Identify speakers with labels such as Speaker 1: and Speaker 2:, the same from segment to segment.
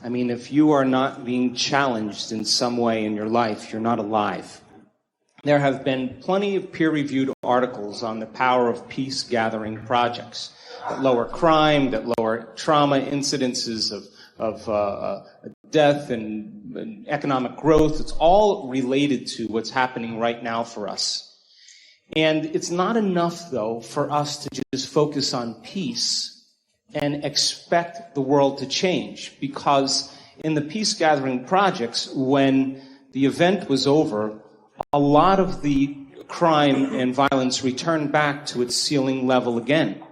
Speaker 1: I mean, if you are not being challenged in some way in your life, you're not alive. There have been plenty of peer-reviewed articles on the power of peace-gathering projects that lower crime, that lower trauma incidences of death and economic growth. It's all related to what's happening right now for us. And it's not enough, though, for us to just focus on peace and expect the world to change. Because in the peace-gathering projects, when the event was over, a lot of the crime and violence returned back to its ceiling level again.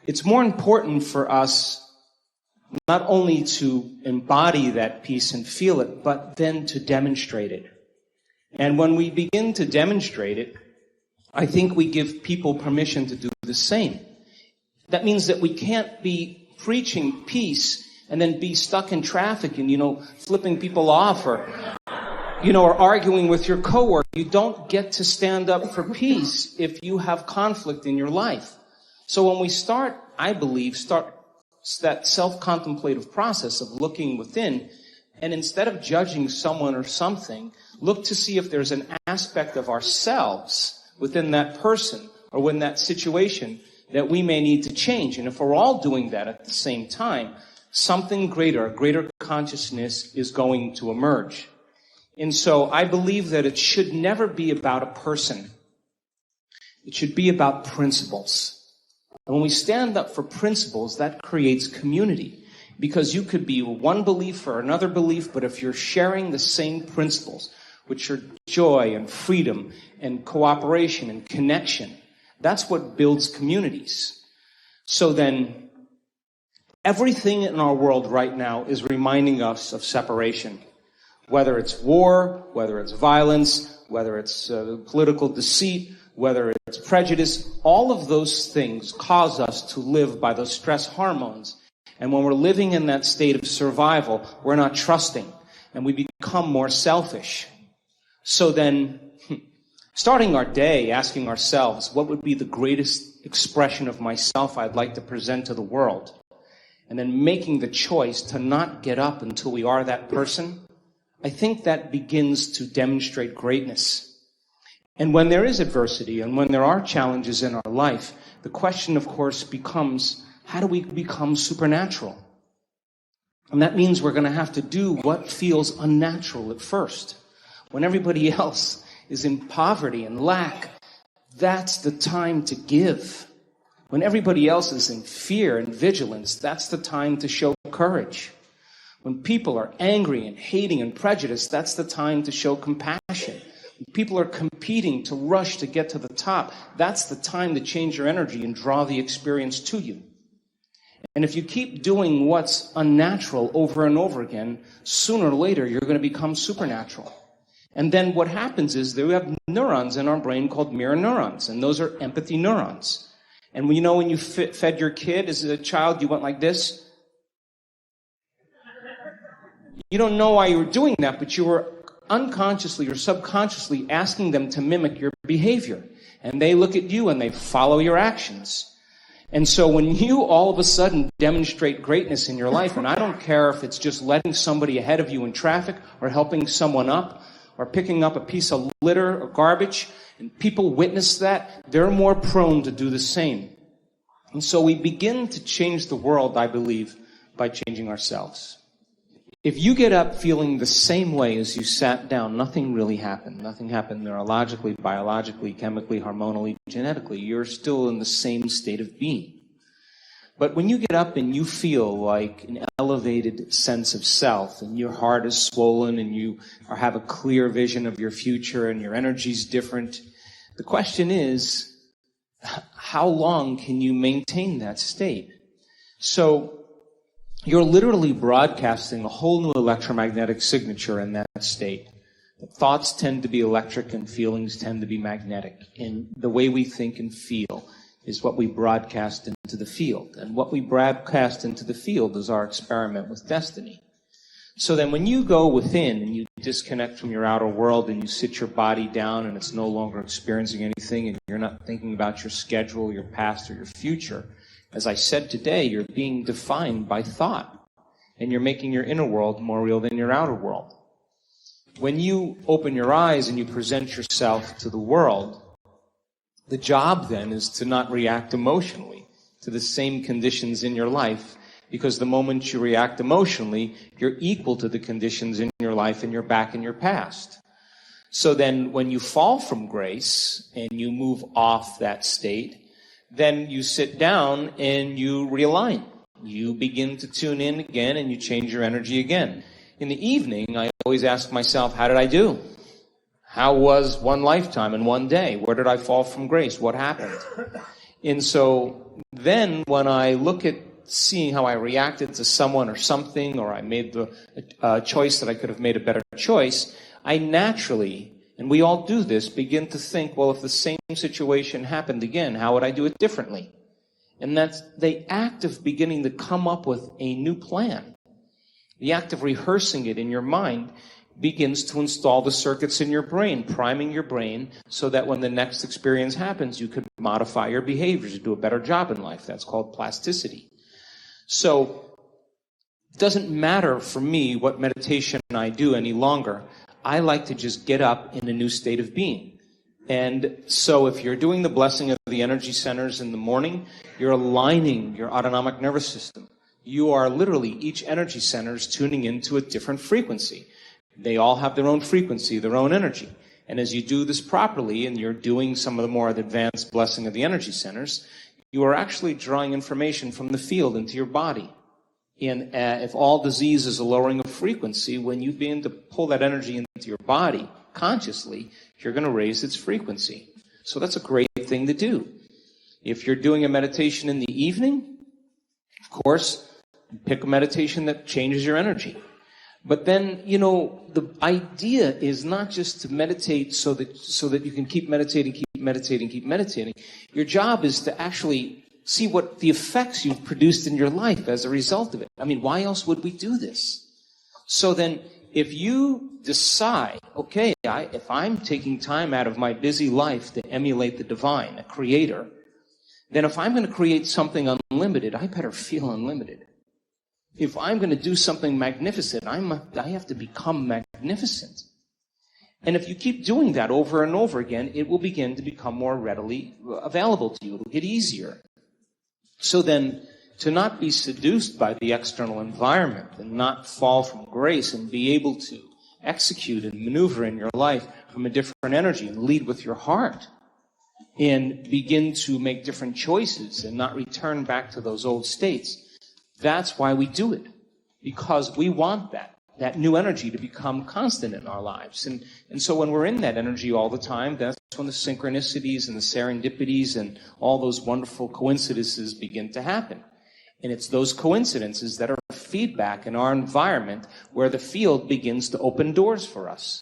Speaker 1: It's more important for us not only to embody that peace and feel it, but then to demonstrate it. And when we begin to demonstrate it, I think we give people permission to do the same. That means that we can't be preaching peace and then be stuck in traffic and, flipping people off or arguing with your coworker. You don't get to stand up for peace if you have conflict in your life. So when we start that self-contemplative process of looking within, and instead of judging someone or something, look to see if there's an aspect of ourselves within that person or within that situation that we may need to change. And if we're all doing that at the same time, something greater, a greater consciousness is going to emerge. And so I believe that it should never be about a person. It should be about principles. And when we stand up for principles, that creates community. Because you could be one belief or another belief, but if you're sharing the same principles, which are joy and freedom and cooperation and connection, that's what builds communities. So then, everything in our world right now is reminding us of separation. Whether it's war, whether it's violence, whether it's political deceit, whether it's prejudice, all of those things cause us to live by those stress hormones. And when we're living in that state of survival, we're not trusting, and we become more selfish. So then, starting our day asking ourselves, what would be the greatest expression of myself I'd like to present to the world? And then making the choice to not get up until we are that person, I think that begins to demonstrate greatness. And when there is adversity and when there are challenges in our life, the question, of course, becomes, how do we become supernatural? And that means we're going to have to do what feels unnatural at first. When everybody else is in poverty and lack, that's the time to give. When everybody else is in fear and vigilance, that's the time to show courage. When people are angry and hating and prejudiced, that's the time to show compassion. When people are competing to rush to get to the top, that's the time to change your energy and draw the experience to you. And if you keep doing what's unnatural over and over again, sooner or later you're going to become supernatural. And then what happens is that we have neurons in our brain called mirror neurons, and those are empathy neurons. And when you fed your kid as a child, you went like this. You don't know why you were doing that, but you were unconsciously or subconsciously asking them to mimic your behavior. And they look at you and they follow your actions. And so when you all of a sudden demonstrate greatness in your life, and I don't care if it's just letting somebody ahead of you in traffic or helping someone up or picking up a piece of litter or garbage, and people witness that, they're more prone to do the same. And so we begin to change the world, I believe, by changing ourselves. If you get up feeling the same way as you sat down, nothing really happened. Nothing happened neurologically, biologically, chemically, hormonally, genetically. You're still in the same state of being. But when you get up and you feel like an elevated sense of self, and your heart is swollen, and you have a clear vision of your future, and your energy's different, the question is, how long can you maintain that state? So you're literally broadcasting a whole new electromagnetic signature in that state. Thoughts tend to be electric and feelings tend to be magnetic. And the way we think and feel is what we broadcast into the field. And what we broadcast into the field is our experiment with destiny. So then when you go within and you disconnect from your outer world and you sit your body down and it's no longer experiencing anything and you're not thinking about your schedule, your past, or your future, as I said today, you're being defined by thought. and you're making your inner world more real than your outer world. When you open your eyes and you present yourself to the world, the job then is to not react emotionally to the same conditions in your life, because the moment you react emotionally, you're equal to the conditions in your life and you're back in your past. So then when you fall from grace and you move off that state, then you sit down and you realign. You begin to tune in again and you change your energy again. In the evening, I always ask myself, how did I do? How was one lifetime in one day? Where did I fall from grace? What happened? And so then when I look at seeing how I reacted to someone or something, or I made the choice that I could have made a better choice, I naturally, and we all do this, begin to think, well, if the same situation happened again, how would I do it differently? And that's the act of beginning to come up with a new plan. The act of rehearsing it in your mind begins to install the circuits in your brain, priming your brain so that when the next experience happens, you could modify your behaviors to do a better job in life. That's called plasticity. So it doesn't matter for me what meditation I do any longer. I like to just get up in a new state of being. And so if you're doing the blessing of the energy centers in the morning, you're aligning your autonomic nervous system. You are literally, each energy center is tuning into a different frequency. They all have their own frequency, their own energy. And as you do this properly, and you're doing some of the more advanced blessing of the energy centers, you are actually drawing information from the field into your body. And if all disease is a lowering of frequency, when you begin to pull that energy into your body consciously, you're going to raise its frequency. So that's a great thing to do. If you're doing a meditation in the evening, of course, pick a meditation that changes your energy. But then, the idea is not just to meditate so that you can keep meditating. Your job is to actually see what the effects you've produced in your life as a result of it. I mean, why else would we do this? So then, if you decide, okay, if I'm taking time out of my busy life to emulate the divine, a creator, then if I'm going to create something unlimited, I better feel unlimited. If I'm going to do something magnificent, I have to become magnificent. And if you keep doing that over and over again, it will begin to become more readily available to you. It'll get easier. So then, to not be seduced by the external environment and not fall from grace and be able to execute and maneuver in your life from a different energy and lead with your heart and begin to make different choices and not return back to those old states. That's why we do it, because we want that new energy to become constant in our lives. And so when we're in that energy all the time, that's when the synchronicities and the serendipities and all those wonderful coincidences begin to happen. And it's those coincidences that are feedback in our environment where the field begins to open doors for us.